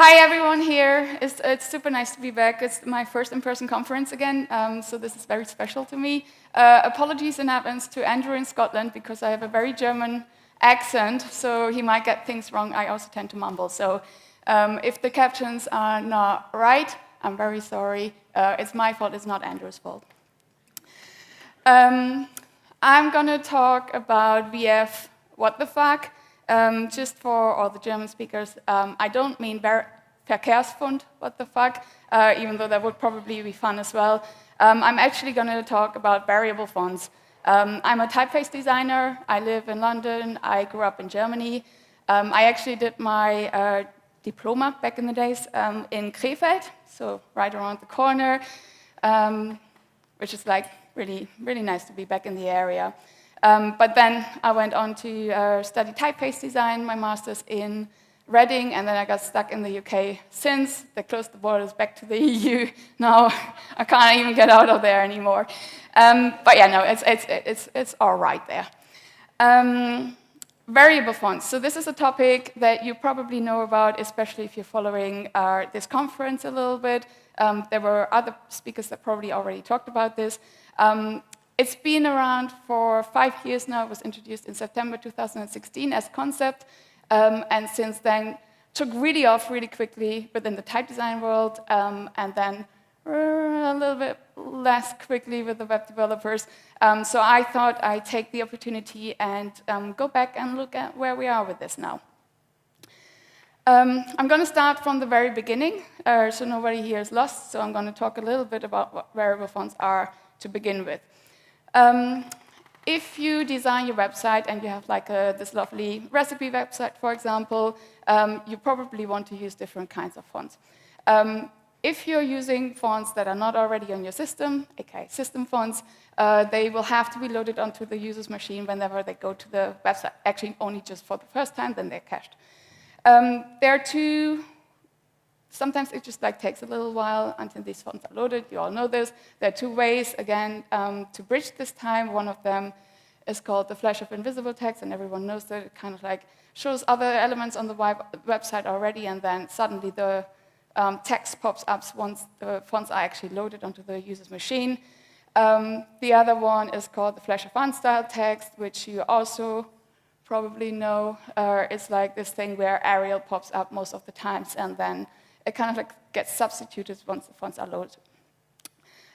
hi everyone here. It's super nice to be back. It's my first in-person conference again, so this is very special to me. Apologies in advance to Andrew in Scotland because I have a very German accent, so he might get things wrong. I also tend to mumble, so if the captions are not right, I'm very sorry. It's my fault, it's not Andrew's fault. I'm going to talk about VF what the fuck. Just for all the German speakers, I don't mean Verkehrsfund what the fuck, even though that would probably be fun as well. I'm actually going to talk about variable fonts. I'm a typeface designer. I live in London. I grew up in Germany. I actually did my diploma back in the days in Krefeld, so right around the corner, which is like really, really nice to be back in the area. But then I went on to study typeface design, my master's in Reading, and then I got stuck in the UK since. They closed the borders back to the EU. Now I can't even get out of there anymore. But yeah, no, it's all right there. Variable fonts. So this is a topic that you probably know about, especially if you're following this conference a little bit. There were other speakers that probably already talked about this. It's been around for 5 years now. It was introduced in September 2016 as concept, and since then took really off really quickly within the type design world, and then a little bit less quickly with the web developers. So I thought I'd take the opportunity and go back and look at where we are with this now. I'm going to start from the very beginning, so nobody here is lost. So I'm going to talk a little bit about what variable fonts are to begin with. If you design your website and you have like this lovely recipe website, for example, you probably want to use different kinds of fonts. If you're using fonts that are not already on your system, aka system fonts, they will have to be loaded onto the user's machine whenever they go to the website, actually only just for the first time, then they're cached. There are two. Sometimes it just takes a little while until these fonts are loaded. You all know this. There are two ways, again, to bridge this time. One of them is called the flash of invisible text, and everyone knows that it kind of shows other elements on the website already, and then suddenly the text pops up once the fonts are actually loaded onto the user's machine. The other one is called the flash of unstyled text, which you also probably know. It's like this thing where Arial pops up most of the times, and then it kind of gets substituted once the fonts are loaded.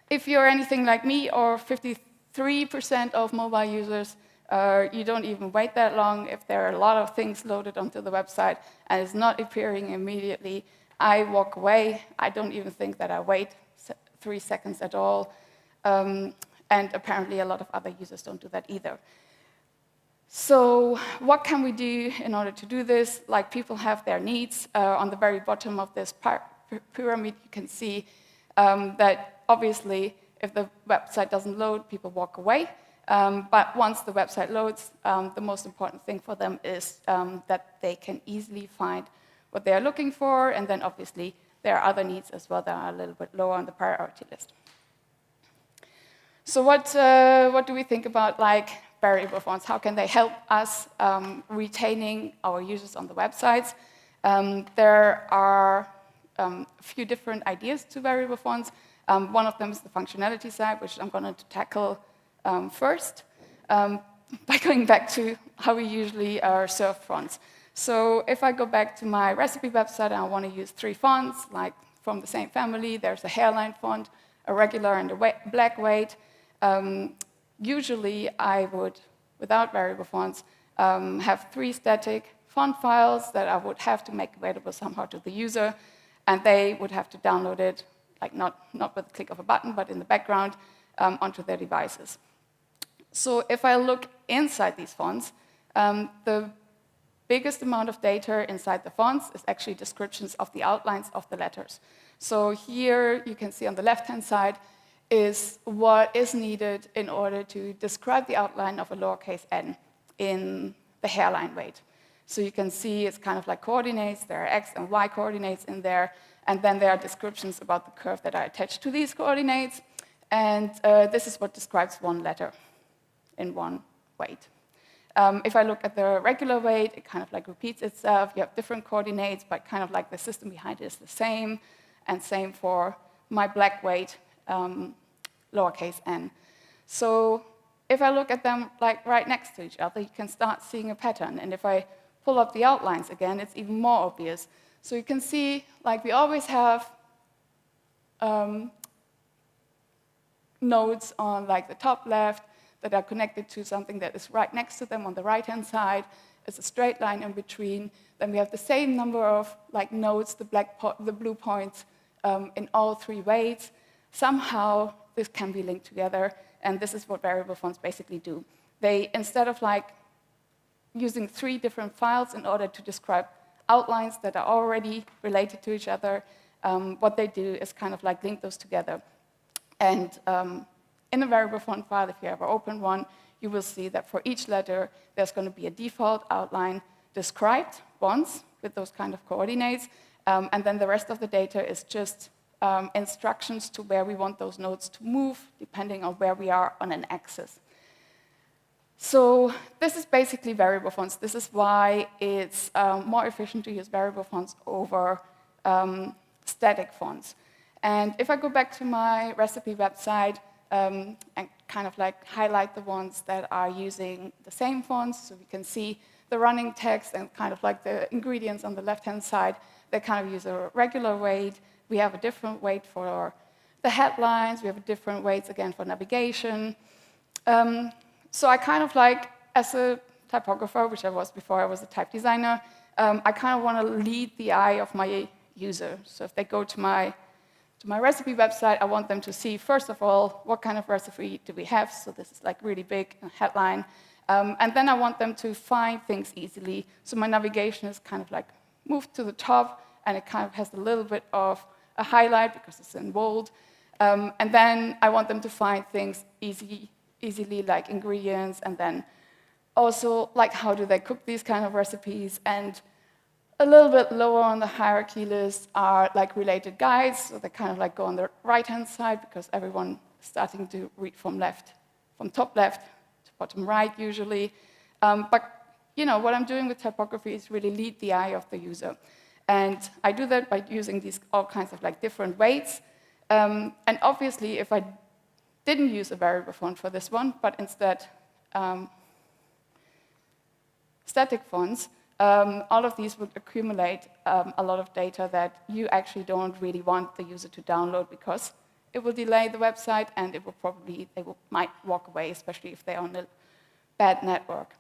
If you're anything like me, or 53% of mobile users, you don't even wait that long. If there are a lot of things loaded onto the website and it's not appearing immediately, I walk away. I don't even think that I wait 3 seconds at all. And apparently a lot of other users don't do that either. So what can we do in order to do this? Like, people have their needs. On the very bottom of this pyramid, you can see that obviously if the website doesn't load, people walk away. But once the website loads, the most important thing for them is that they can easily find what they are looking for. And then obviously there are other needs as well that are a little bit lower on the priority list. So what do we think about variable fonts? How can they help us retaining our users on the websites? There are a few different ideas to variable fonts. One of them is the functionality side, which I'm going to tackle first by going back to how we usually serve fonts. So if I go back to my recipe website and I want to use 3 fonts, like from the same family, there's a hairline font, a regular, and a black weight. Usually I would, without variable fonts, have 3 static font files that I would have to make available somehow to the user, and they would have to download it, not with the click of a button, but in the background, onto their devices. So if I look inside these fonts, the biggest amount of data inside the fonts is actually descriptions of the outlines of the letters. So here you can see on the left-hand side is what is needed in order to describe the outline of a lowercase n in the hairline weight. So you can see it's kind of like coordinates. There are x and y coordinates in there, and then there are descriptions about the curve that are attached to these coordinates. And this is what describes one letter in one weight. If I look at the regular weight, it kind of like repeats itself. You have different coordinates, but kind of like the system behind it is the same. And same for my black weight, lowercase n. So if I look at them like right next to each other, you can start seeing a pattern. And if I pull up the outlines again, it's even more obvious. So you can see, like, we always have nodes on like the top left that are connected to something that is right next to them on the right-hand side. It's a straight line in between. Then we have the same number of like nodes, the blue points, in all three weights. Somehow this can be linked together, and this is what variable fonts basically do. They, instead of like using 3 different files in order to describe outlines that are already related to each other, what they do is kind of like link those together. And in a variable font file, if you ever open one, you will see that for each letter, there's going to be a default outline described once with those kind of coordinates. And then the rest of the data is just instructions to where we want those nodes to move, depending on where we are on an axis. So this is basically variable fonts. This is why it's more efficient to use variable fonts over static fonts. And if I go back to my recipe website and kind of like highlight the ones that are using the same fonts, so we can see the running text and kind of like the ingredients on the left-hand side, they kind of use a regular weight. We have a different weight for the headlines. We have different weights, again, for navigation. So I kind of like, as a typographer, which I was before I was a type designer, I kind of want to lead the eye of my user. So if they go to my recipe website, I want them to see, first of all, what kind of recipe do we have? So this is like really big headline. And then I want them to find things easily. So my navigation is kind of like moved to the top, and it kind of has a little bit of a highlight because it's in bold. And then I want them to find things easily, like ingredients, and then also like how do they cook these kind of recipes. And a little bit lower on the hierarchy list are like related guides, so they kind of like go on the right-hand side because everyone is starting to read from top left to bottom right usually. But you know, what I'm doing with typography is really lead the eye of the user. And I do that by using these all kinds of like different weights. And obviously, if I didn't use a variable font for this one, but instead static fonts, all of these would accumulate a lot of data that you actually don't really want the user to download because it will delay the website, and it will probably, might walk away, especially if they're on a bad network.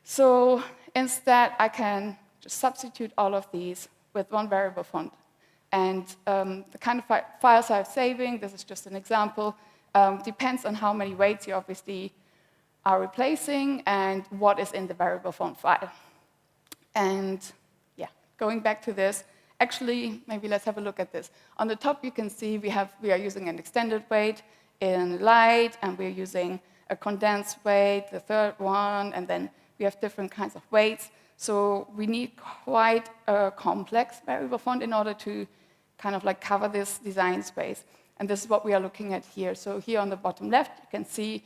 So instead, I can just substitute all of these with one variable font. And the kind of files I'm saving, this is just an example, depends on how many weights you obviously are replacing and what is in the variable font file. And yeah, going back to this, actually, maybe let's have a look at this. On the top, you can see we are using an extended weight in light, and we're using a condensed weight, the third one, and then we have different kinds of weights. So we need quite a complex variable font in order to kind of like cover this design space. And this is what we are looking at here. So here on the bottom left, you can see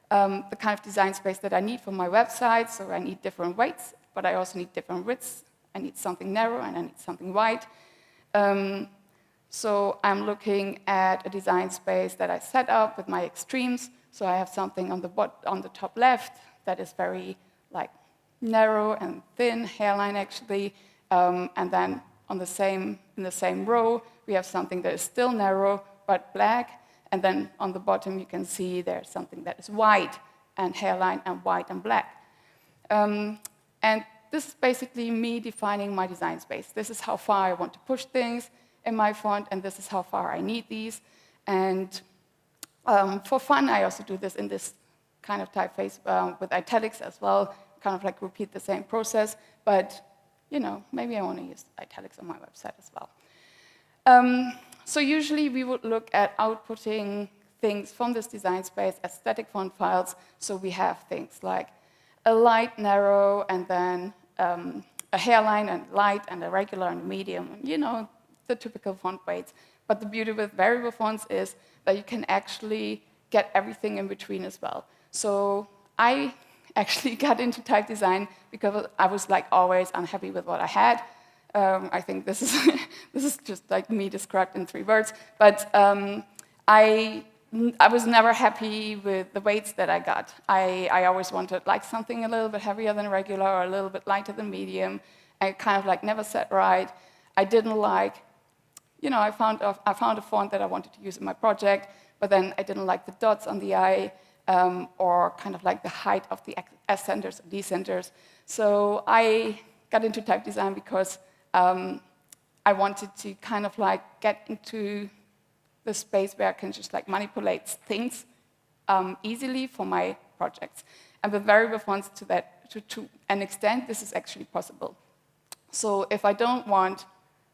the kind of design space that I need for my website. So I need different weights, but I also need different widths. I need something narrow, and I need something wide. So I'm looking at a design space that I set up with my extremes. So I have something on the top left that is very like narrow and thin hairline actually, and then in the same row we have something that is still narrow but black, and then on the bottom you can see there's something that is wide and hairline and white and black. And this is basically me defining my design space. This is how far I want to push things in my font, and this is how far I need these. And for fun, I also do this in this kind of typeface with italics as well, kind of like repeat the same process, but you know, maybe I want to use italics on my website as well. So usually we would look at outputting things from this design space as static font files. So we have things like a light, narrow, and then a hairline and light, and a regular and medium, you know, the typical font weights. But the beauty with variable fonts is that you can actually get everything in between as well. So I actually got into type design because I was like always unhappy with what I had. I think this is this is just like me described in 3 words. But I was never happy with the weights that I got. I always wanted like something a little bit heavier than regular or a little bit lighter than medium. I kind of like never set right. I didn't like, you know, I found a font that I wanted to use in my project, but then I didn't like the dots on the I or kind of like the height of the S-centers and D-centers. So I got into type design because I wanted to kind of like get into the space where I can just like manipulate things easily for my projects. And with variable fonts to an extent, this is actually possible. So if I don't want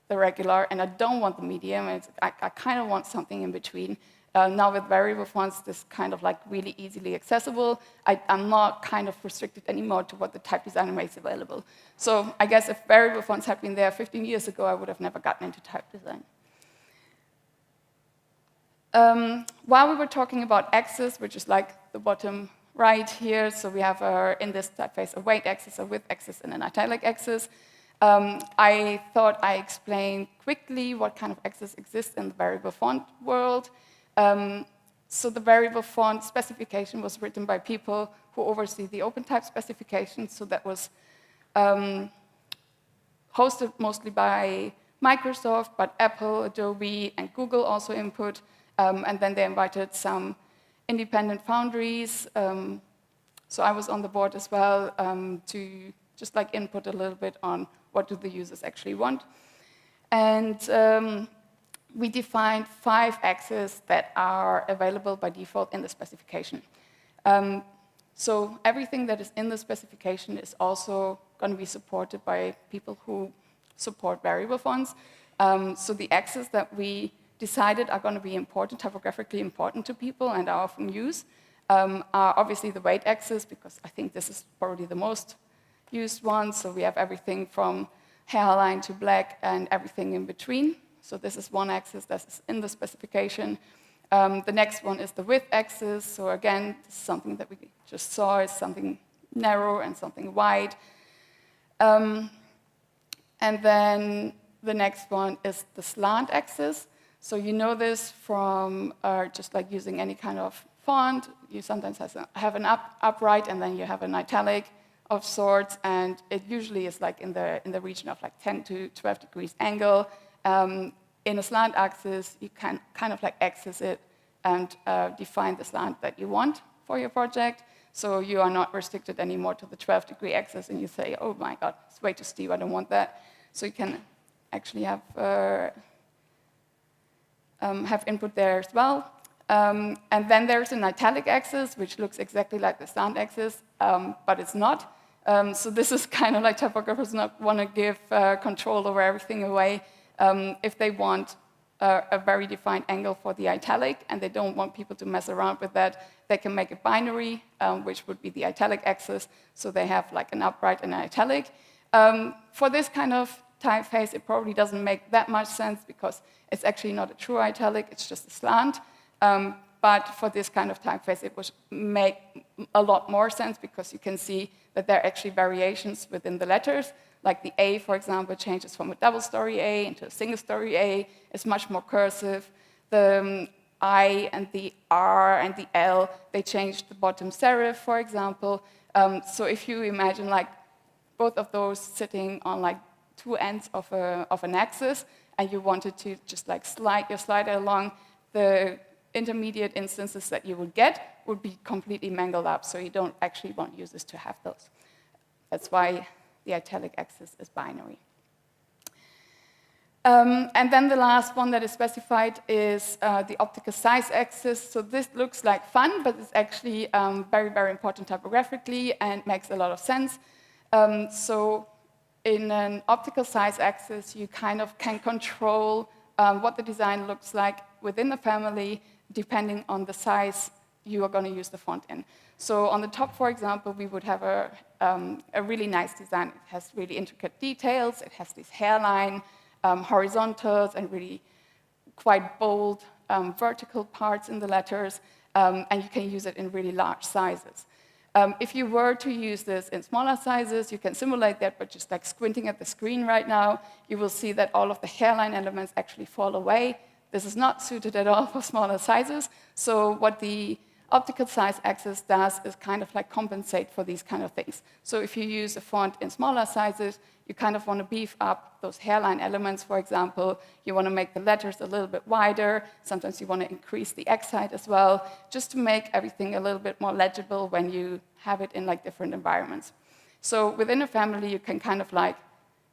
the regular and I don't want the medium, I kind of want something in between. Now with variable fonts, this is kind of like really easily accessible. I'm not kind of restricted anymore to what the type designer makes available. So I guess if variable fonts had been there 15 years ago, I would have never gotten into type design. While we were talking about axis, which is like the bottom right here, so we have in this typeface a weight axis, a width axis, and an italic axis. I thought I explained quickly what kind of axis exists in the variable font world. So the variable font specification was written by people who oversee the OpenType specification. So that was hosted mostly by Microsoft, but Apple, Adobe, and Google also input. And then they invited some independent foundries. So I was on the board as well to just like input a little bit on what do the users actually want. And we defined 5 axes that are available by default in the specification. So everything that is in the specification is also going to be supported by people who support variable fonts. So the axes that we decided are going to be important, typographically important to people and are often used, are obviously the weight axis, because I think this is probably the most used one. So we have everything from hairline to black and everything in between. So this is one axis that is in the specification. The next one is the width axis. So again, this is something that we just saw is something narrow and something wide. And then the next one is the slant axis. So you know this from just like using any kind of font. You sometimes have an upright and then you have an italic of sorts, and it usually is like in the region of like 10 to 12 degrees angle. In a slant axis, you can kind of like access it and define the slant that you want for your project. So you are not restricted anymore to the 12-degree axis, and you say, oh my God, it's way too steep, I don't want that. So you can actually have input there as well. And then there's an italic axis, which looks exactly like the slant axis, but it's not. So this is kind of like typographers not want to give control over everything away. If they want a very defined angle for the italic and they don't want people to mess around with that, they can make a binary, which would be the italic axis. So they have like an upright and an italic. For this kind of typeface, it probably doesn't make that much sense because it's actually not a true italic, it's just a slant. But for this kind of typeface, it would make a lot more sense because you can see that there are actually variations within the letters. Like the A, for example, changes from a double-story A into a single-story A. It's much more cursive. The I and the R and the L, they changed the bottom serif, for example. So if you imagine like both of those sitting on like 2 ends of an axis, and you wanted to just like slide your slider along, the intermediate instances that you would get would be completely mangled up, so you don't actually want users to have those. That's why the italic axis is binary. And then the last one that is specified is the optical size axis. So this looks like fun, but it's actually very, very important typographically and makes a lot of sense. So in an optical size axis, you kind of can control what the design looks like within the family, depending on the size you are going to use the font in. So on the top, for example, we would have a really nice design. It has really intricate details. It has this hairline, horizontals, and really quite bold vertical parts in the letters. And you can use it in really large sizes. If you were to use this in smaller sizes, you can simulate that, but just like squinting at the screen right now, you will see that all of the hairline elements actually fall away. This is not suited at all for smaller sizes. So what the optical size axis does is kind of like compensate for these kind of things. So if you use a font in smaller sizes, you kind of want to beef up those hairline elements, for example. You want to make the letters a little bit wider. Sometimes you want to increase the X height as well, just to make everything a little bit more legible when you have it in like different environments. So within a family, you can kind of like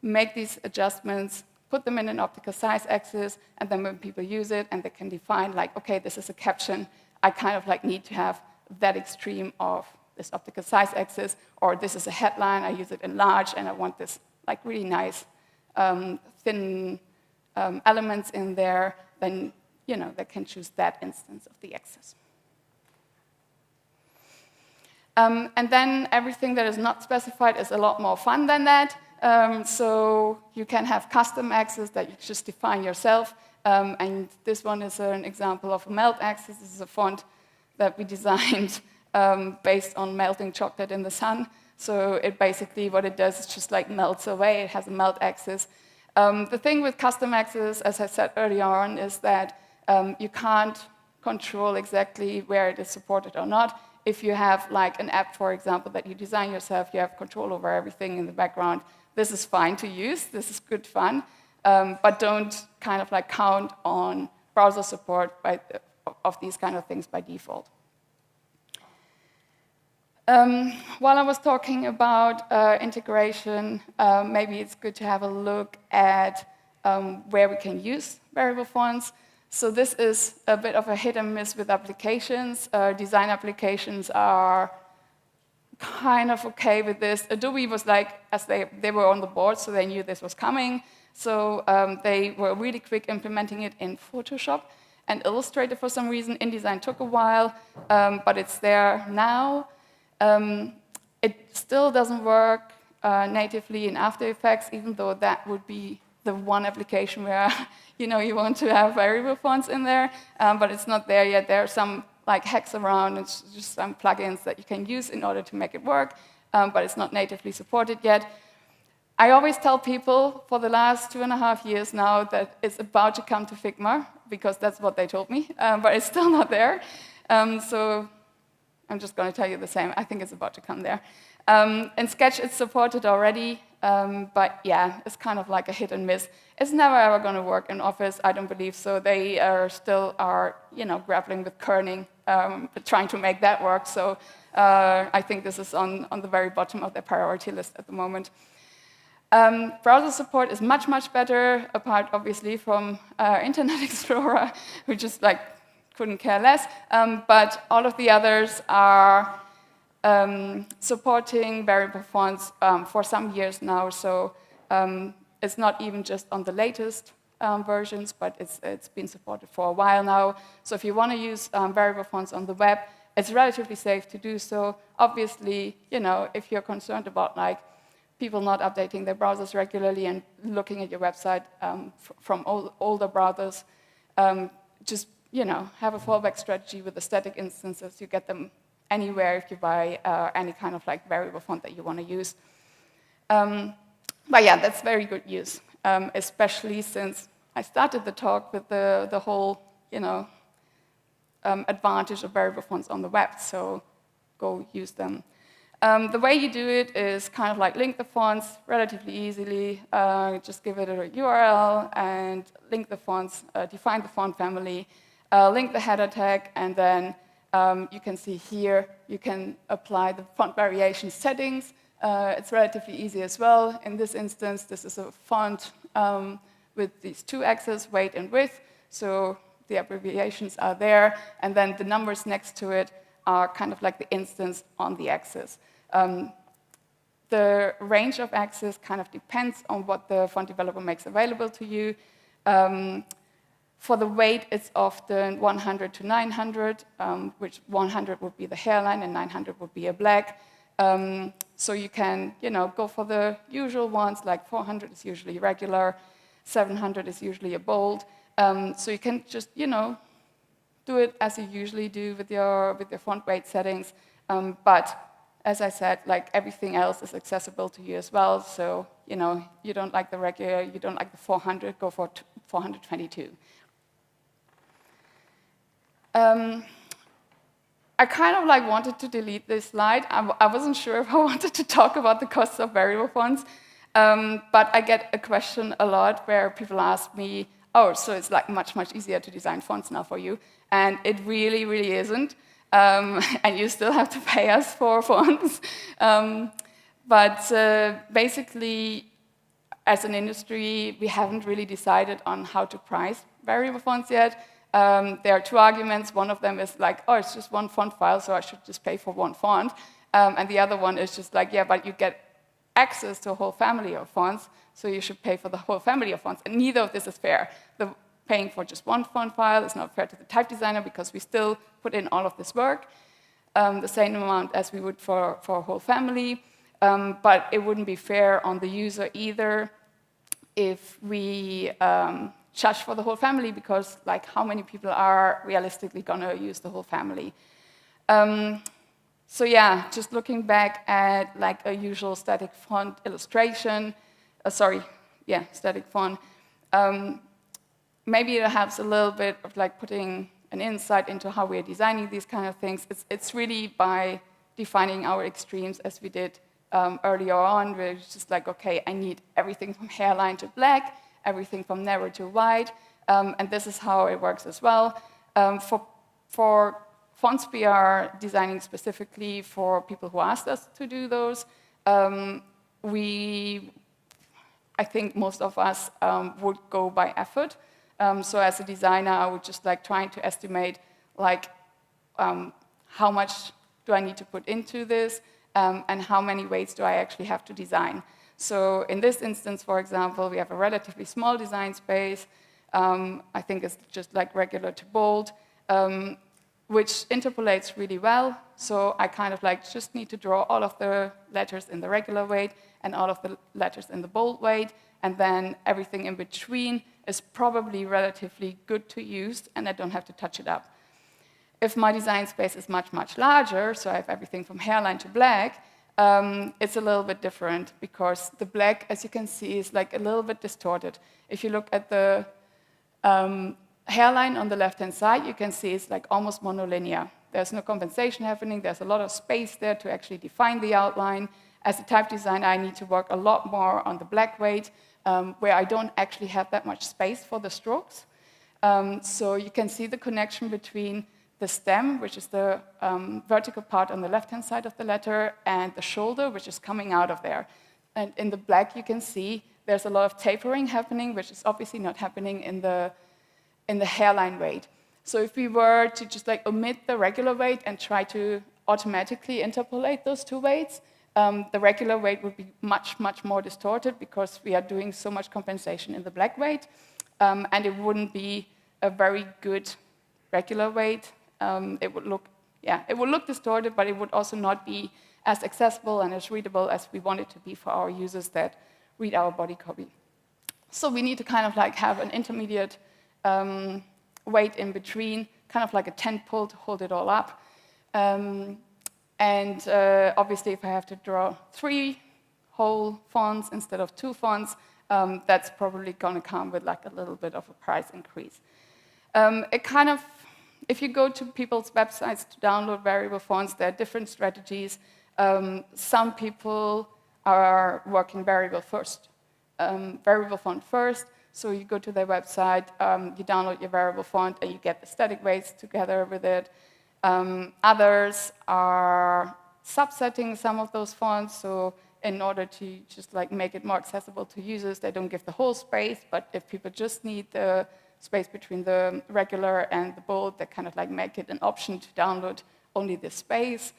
make these adjustments, put them in an optical size axis, and then when people use it, and they can define like, okay, this is a caption, I kind of like need to have that extreme of this optical size axis, or this is a headline, I use it in large, and I want this like really nice thin elements in there, then they can choose that instance of the axis. And then everything that is not specified is a lot more fun than that. So you can have custom axes that you just define yourself. And this one is an example of a melt axis. This is a font that we designed based on melting chocolate in the sun. So it basically, what it does is just like melts away. It has a melt axis. The thing with custom axes, as I said earlier on, is that you can't control exactly where it is supported or not. If you have like an app, for example, that you design yourself, you have control over everything in the background. This is fine to use. This is good fun. But don't kind of like count on browser support of these kind of things by default. While I was talking about integration, maybe it's good to have a look at where we can use variable fonts. So this is a bit of a hit and miss with applications. Design applications are kind of okay with this. Adobe was like, as they were on the board, so they knew this was coming. So they were really quick implementing it in Photoshop. And Illustrator, for some reason, InDesign took a while, but it's there now. It still doesn't work natively in After Effects, even though that would be the one application where you want to have variable fonts in there, but it's not there yet. There are some like hacks around, and just some plugins that you can use in order to make it work, but it's not natively supported yet. I always tell people for the last 2.5 years now that it's about to come to Figma, because that's what they told me, but it's still not there. So I'm just going to tell you the same. I think it's about to come there. In Sketch, it's supported already, but yeah, it's kind of like a hit and miss. It's never ever going to work in Office. I don't believe so. They still are, grappling with kerning, trying to make that work. So I think this is on the very bottom of their priority list at the moment. Browser support is much, much better, apart obviously from Internet Explorer, who just like couldn't care less. But all of the others are supporting variable fonts for some years now. So it's not even just on the latest versions, but it's been supported for a while now. So if you want to use variable fonts on the web, it's relatively safe to do so. Obviously, if you're concerned about like people not updating their browsers regularly and looking at your website from older browsers, just have a fallback strategy with the static instances. You get them anywhere if you buy any kind of like variable font that you want to use. But yeah, that's very good use, especially since I started the talk with the whole advantage of variable fonts on the web. So go use them. The way you do it is kind of like link the fonts relatively easily. Just give it a URL and link the fonts, define the font family, link the header tag, and then you can see here, you can apply the font variation settings. It's relatively easy as well. In this instance, this is a font with these two axes, weight and width. So the abbreviations are there, and then the numbers next to it are kind of like the instance on the axis. The range of axes kind of depends on what the font developer makes available to you. For the weight, it's often 100 to 900, which 100 would be the hairline and 900 would be a black. So you can, go for the usual ones, like 400 is usually regular, 700 is usually a bold. So you can just, do it as you usually do with your font weight settings. But as I said, like everything else is accessible to you as well. So, you know, you don't like the regular, you don't like the 400, go for 422. I kind of like wanted to delete this slide. I wasn't sure if I wanted to talk about the costs of variable fonts, but I get a question a lot where people ask me, oh, so it's like much, much easier to design fonts now for you. And it really, really isn't. And you still have to pay us for fonts. Basically, as an industry, we haven't really decided on how to price variable fonts yet. There are two arguments. One of them is like, oh, it's just one font file, so I should just pay for one font. And the other one is just like, yeah, but you get access to a whole family of fonts, so you should pay for the whole family of fonts. And neither of this is fair. Paying for just one font file is not fair to the type designer because we still put in all of this work, the same amount as we would for a whole family. But it wouldn't be fair on the user either if we charge for the whole family, because like how many people are realistically going to use the whole family? So yeah, just looking back at like a usual static font illustration, static font, maybe it helps a little bit of like putting an insight into how we're designing these kind of things. It's really by defining our extremes as we did earlier on, where it's just like, okay, I need everything from hairline to black, everything from narrow to wide, and this is how it works as well. For fonts we are designing specifically for people who asked us to do those, I think most of us would go by effort. So as a designer, I would just like trying to estimate like how much do I need to put into this, and how many weights do I actually have to design. So in this instance, for example, we have a relatively small design space. I think it's just like regular to bold, which interpolates really well. So I kind of like just need to draw all of the letters in the regular weight and all of the letters in the bold weight, and then everything in between is probably relatively good to use, and I don't have to touch it up. If my design space is much, much larger, so I have everything from hairline to black, it's a little bit different, because the black, as you can see, is like a little bit distorted. If you look at the hairline on the left-hand side, you can see it's like almost monolinear. There's no compensation happening. There's a lot of space there to actually define the outline. As a type designer, I need to work a lot more on the black weight, where I don't actually have that much space for the strokes. So you can see the connection between the stem, which is the vertical part on the left-hand side of the letter, and the shoulder, which is coming out of there. And in the black, you can see there's a lot of tapering happening, which is obviously not happening in the hairline weight. So if we were to just like omit the regular weight and try to automatically interpolate those two weights, the regular weight would be much, much more distorted, because we are doing so much compensation in the black weight, and it wouldn't be a very good regular weight. It would look distorted, but it would also not be as accessible and as readable as we want it to be for our users that read our body copy. So we need to kind of like have an intermediate weight in between, kind of like a tent pole to hold it all up. Obviously, if I have to draw 3 whole fonts instead of 2 fonts, that's probably going to come with like a little bit of a price increase. If you go to people's websites to download variable fonts, there are different strategies. Some people are working variable font first. So you go to their website, you download your variable font, and you get the static weights together with it. Others are subsetting some of those fonts, so in order to just like make it more accessible to users, they don't give the whole space, but if people just need the space between the regular and the bold, they kind of like make it an option to download only this space.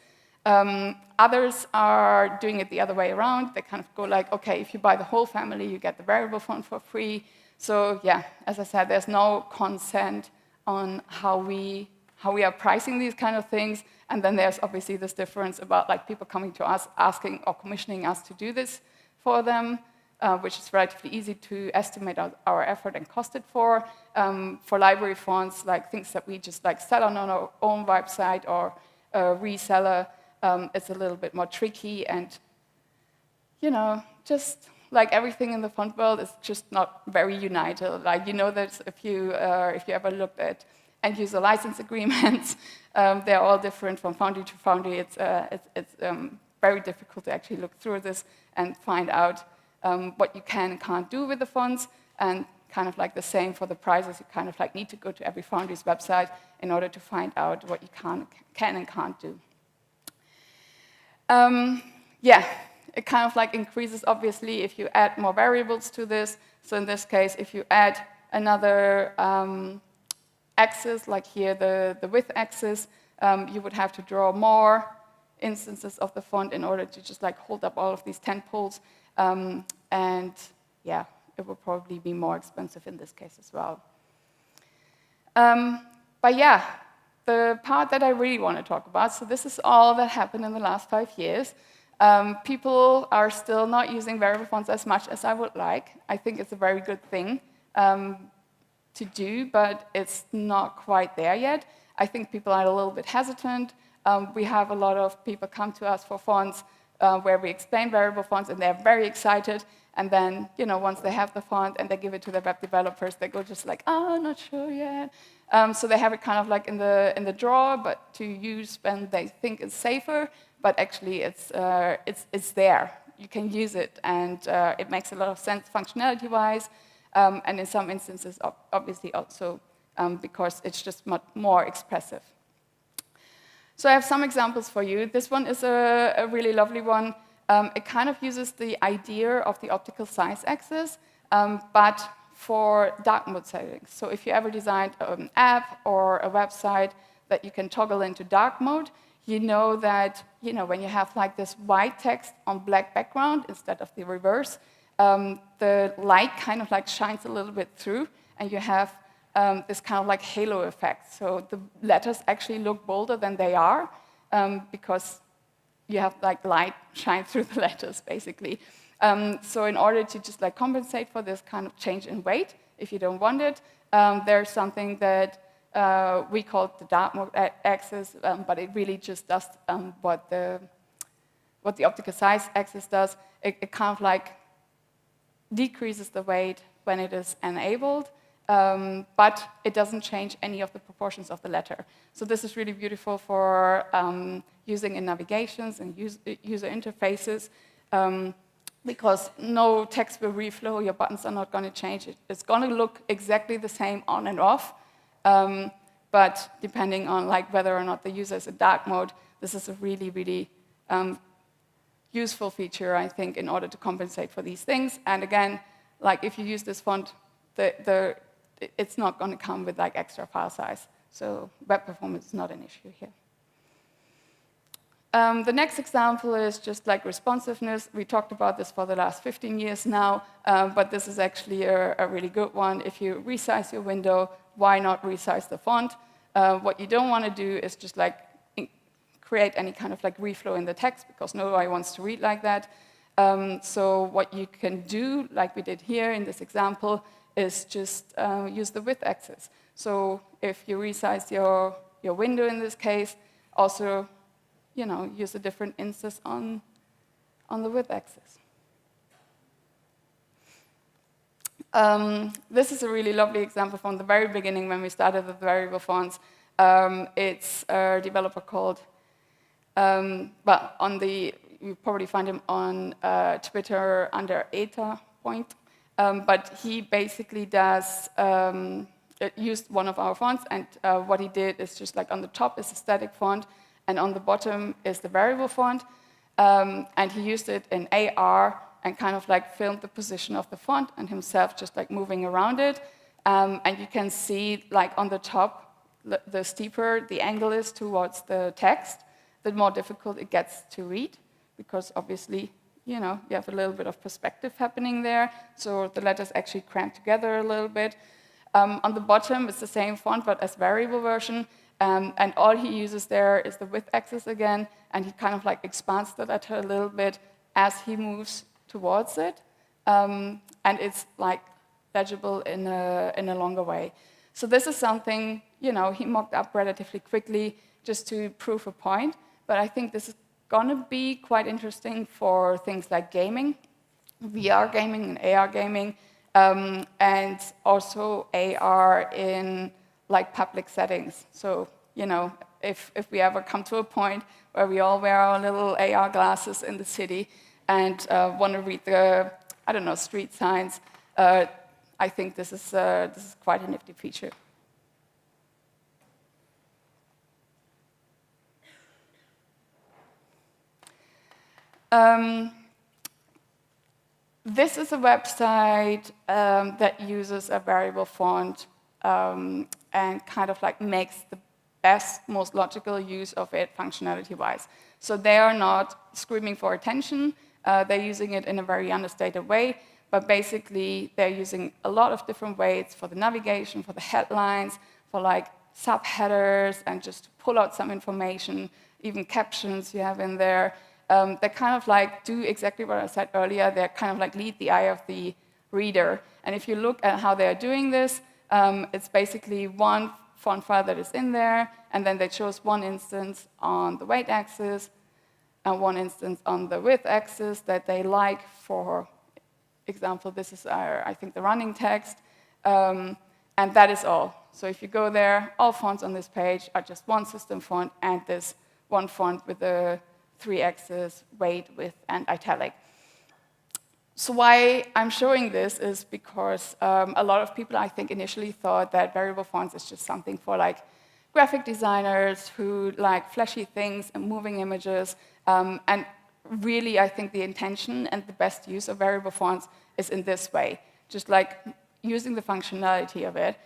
Others are doing it the other way around. They kind of go like, okay, if you buy the whole family, you get the variable font for free. So yeah, as I said, there's no consent on how we are pricing these kind of things. And then there's obviously this difference about like people coming to us asking or commissioning us to do this for them, which is relatively easy to estimate our effort and cost it for. For library fonts, like things that we just like sell on our own website or a reseller, it's a little bit more tricky, and just like everything in the font world is just not very united. Like that if you ever looked at end-user license agreements, they're all different from foundry to foundry. It's very difficult to actually look through this and find out what you can and can't do with the fonts, and kind of like the same for the prices. You kind of like need to go to every foundry's website in order to find out what you can and can't do. Yeah, it kind of like increases, obviously, if you add more variables to this. So in this case, if you add another axis, like here, the width axis, you would have to draw more instances of the font in order to just like hold up all of these tent poles. And yeah, it will probably be more expensive in this case as well. But yeah, the part that I really want to talk about, so this is all that happened in the last 5 years. People are still not using variable fonts as much as I would like. I think it's a very good thing to do, but it's not quite there yet. I think people are a little bit hesitant. We have a lot of people come to us for fonts where we explain variable fonts, and they're very excited. And then, once they have the font and they give it to their web developers, they go just like, oh, not sure yet. So they have it kind of like in the drawer, but to use when they think it's safer. But actually, it's there. You can use it, and it makes a lot of sense functionality-wise, and in some instances, obviously also because it's just much more expressive. So I have some examples for you. This one is a really lovely one. It kind of uses the idea of the optical size axis, but for dark mode settings. So if you ever designed an app or a website that you can toggle into dark mode, you know that when you have like this white text on black background instead of the reverse, the light kind of like shines a little bit through, and you have this kind of like halo effect. So the letters actually look bolder than they are because you have like light shine through the letters, basically. So in order to just like compensate for this kind of change in weight, if you don't want it, there's something that we call the Dartmouth Axis, but it really just does what the optical size axis does. It kind of like decreases the weight when it is enabled, but it doesn't change any of the proportions of the letter. So this is really beautiful for using in navigations and user interfaces, because no text will reflow, your buttons are not going to change. It's going to look exactly the same on and off, but depending on like whether or not the user is in dark mode, this is a really, really useful feature, I think, in order to compensate for these things. And again, like if you use this font, it's not going to come with like extra file size. So web performance is not an issue here. The next example is just like responsiveness. We talked about this for the last 15 years now, but this is actually a really good one. If you resize your window, why not resize the font? What you don't want to do is just like create any kind of like reflow in the text, because nobody wants to read like that. So what you can do, like we did here in this example, is just use the width axis. So if you resize your window in this case, also use a different instance on the width axis. This is a really lovely example from the very beginning when we started with variable fonts. It's a developer called, you probably find him on Twitter under ATypI. But he basically used one of our fonts, and what he did is just like on the top is a static font, and on the bottom is the variable font. And he used it in AR and kind of like filmed the position of the font and himself just like moving around it. And you can see like on the top, the steeper the angle is towards the text, the more difficult it gets to read, because obviously, you have a little bit of perspective happening there. So the letters actually cramp together a little bit. On the bottom, it's the same font, but as variable version. And all he uses there is the width axis again, and he kind of like expands the letter a little bit as he moves towards it. And it's like legible in a longer way. So this is something, he mocked up relatively quickly just to prove a point. But I think this is gonna be quite interesting for things like gaming, VR gaming and AR gaming, and also AR in like public settings. So, you know, if we ever come to a point where we all wear our little AR glasses in the city and want to read the, I don't know, street signs, I think this is quite a nifty feature. This is a website that uses a variable font and kind of like makes the best, most logical use of it functionality-wise. So they are not screaming for attention. They're using it in a very understated way, but basically they're using a lot of different weights for the navigation, for the headlines, for like subheaders, and just to pull out some information, even captions you have in there. They kind of like do exactly what I said earlier. They kind of like lead the eye of the reader. And if you look at how they are doing this, it's basically one font file that is in there, and then they chose one instance on the weight axis and one instance on the width axis that they like. For example, this is I think, the running text, and that is all. So if you go there, all fonts on this page are just one system font and this one font with the 3-axis, weight, width, and italic. So why I'm showing this is because a lot of people, I think, initially thought that variable fonts is just something for like graphic designers who like flashy things and moving images. And really, I think the intention and the best use of variable fonts is in this way, just like using the functionality of it,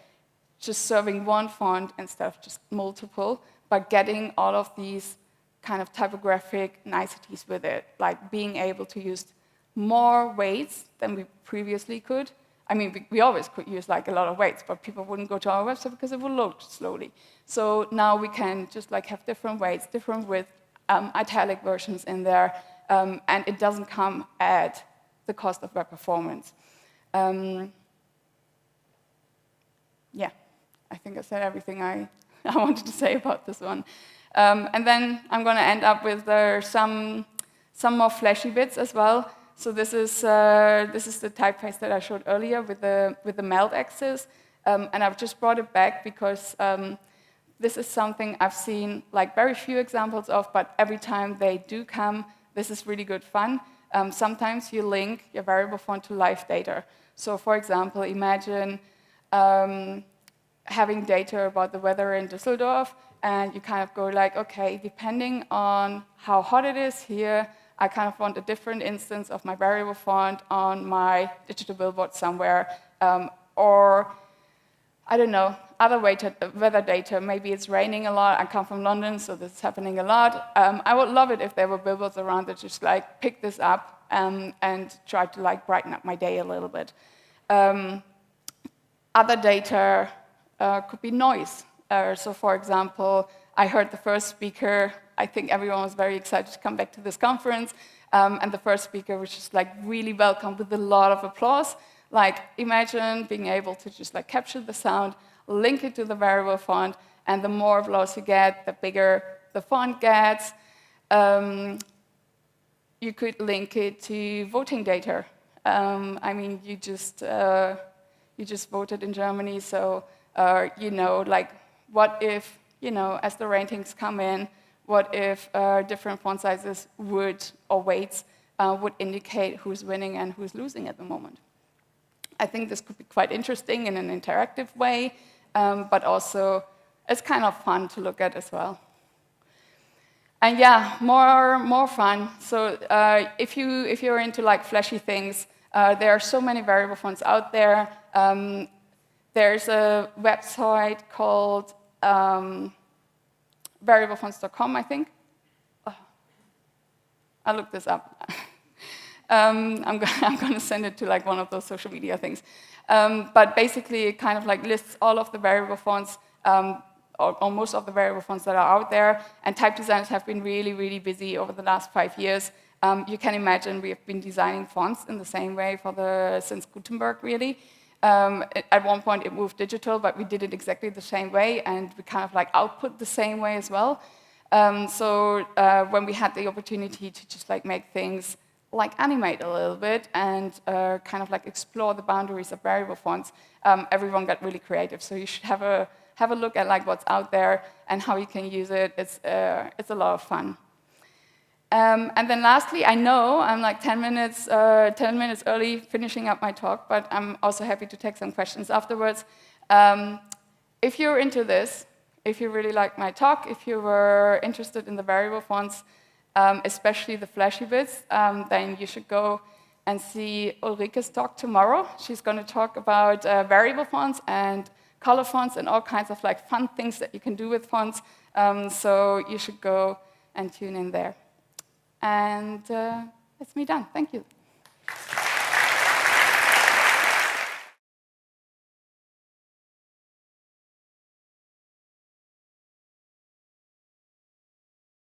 just serving one font instead of just multiple, but getting all of these kind of typographic niceties with it, like being able to use more weights than we previously could. I mean, we always could use like a lot of weights, but people wouldn't go to our website because it would load slowly. So now we can just like have different weights, different width, italic versions in there, and it doesn't come at the cost of web performance. Yeah, I think I said everything I wanted to say about this one. And then I'm going to end up with some more flashy bits as well. So this is the typeface that I showed earlier with the melt axis, and I've just brought it back because this is something I've seen like very few examples of, but every time they do come, this is really good fun. Sometimes you link your variable font to live data. So for example, imagine having data about the weather in Düsseldorf, and you kind of go like, okay, depending on how hot it is here, I kind of want a different instance of my variable font on my digital billboard somewhere. Or, I don't know, other weather data. Maybe it's raining a lot. I come from London, so this is happening a lot. I would love it if there were billboards around that just like pick this up and try to like brighten up my day a little bit. Other data could be noise. So for example, I heard the first speaker, I think everyone was very excited to come back to this conference, and the first speaker was just like really welcomed with a lot of applause. Like imagine being able to just like capture the sound, link it to the variable font, and the more applause you get, the bigger the font gets. You could link it to voting data. I mean, you just voted in Germany, so you know, like, what if, you know, as the ratings come in, what if different font sizes would, or weights, would indicate who's winning and who's losing at the moment? I think this could be quite interesting in an interactive way, but also it's kind of fun to look at as well. And yeah, more fun. So if you're into like flashy things, there are so many variable fonts out there. There's a website called variablefonts.com, I think. Oh, I'll look this up. I'm going to send it to like one of those social media things. But basically, it kind of like lists all of the variable fonts, or most of the variable fonts that are out there. And type designers have been really, really busy over the last 5 years. You can imagine we have been designing fonts in the same way since Gutenberg, really. At one point, it moved digital, but we did it exactly the same way, and we kind of like output the same way as well. So when we had the opportunity to just like make things like animate a little bit and kind of like explore the boundaries of variable fonts, everyone got really creative. So you should have a look at like what's out there and how you can use it. It's a lot of fun. And then lastly, I know I'm like 10 minutes early finishing up my talk, but I'm also happy to take some questions afterwards. If you're into this, if you really like my talk, if you were interested in the variable fonts, especially the flashy bits, then you should go and see Ulrike's talk tomorrow. She's going to talk about variable fonts and color fonts and all kinds of like fun things that you can do with fonts. So you should go and tune in there. And that's me done. Thank you.